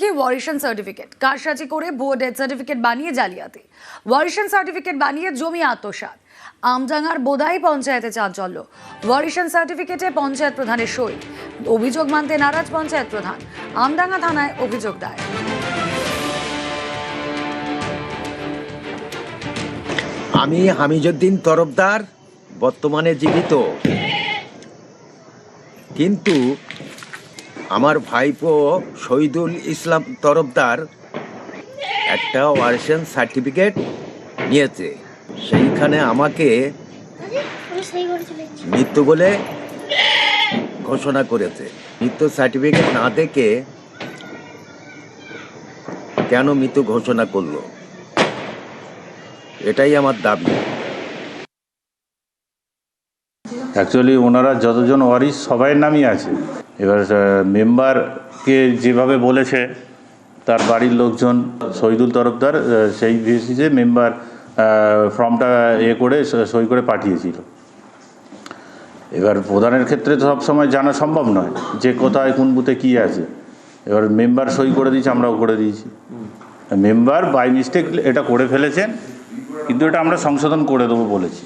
কি ওয়ারিশন সার্টিফিকেট কারসাজি করে ভুয়ো ডেথ সার্টিফিকেট বানিয়ে জালিয়াতি, ওয়ারিশন সার্টিফিকেট বানিয়ে জমি আত্মসাৎ। আমডাঙ্গার বোদাই পঞ্চায়েতে চাঞ্চল্য, ওয়ারিশন সার্টিফিকেটে পঞ্চায়েত প্রধানের সই, অভিযোগ মানতে নারাজ পঞ্চায়েত প্রধান। আমডাঙ্গা থানায় অভিযোগ দায়ের। আমি হামিজউদ্দিন তরফদার, বর্তমানে জীবিত, কিন্তু আমার ভাইপো শহীদুল ইসলাম তরফদার একটা ওয়ারিশন সার্টিফিকেট নিয়েছে। সেইখানে আমাকে মৃত বলে ঘোষণা করেছে। মৃত সার্টিফিকেট না দেখে কেন মৃত ঘোষণা করলো, এটাই আমার দাবি। অ্যাকচুয়ালি ওনারা যতজন ওয়ারিশ সবাই নামই আছে। এবার মেম্বারকে যেভাবে বলেছে তার বাড়ির লোকজন, শহীদুল তরফদার সেই বেসিসে মেম্বার ফর্মটা করে সই করে পাঠিয়েছিল। এবার প্রধানের ক্ষেত্রে তো সবসময় জানা সম্ভব নয় যে কোথায় কোন বুথে কী আছে। এবার মেম্বার সই করে দিয়েছে, আমরাও করে দিয়েছি। মেম্বার বাই মিস্টেক এটা করে ফেলেছেন, কিন্তু এটা আমরা সংশোধন করে দেবো বলেছি।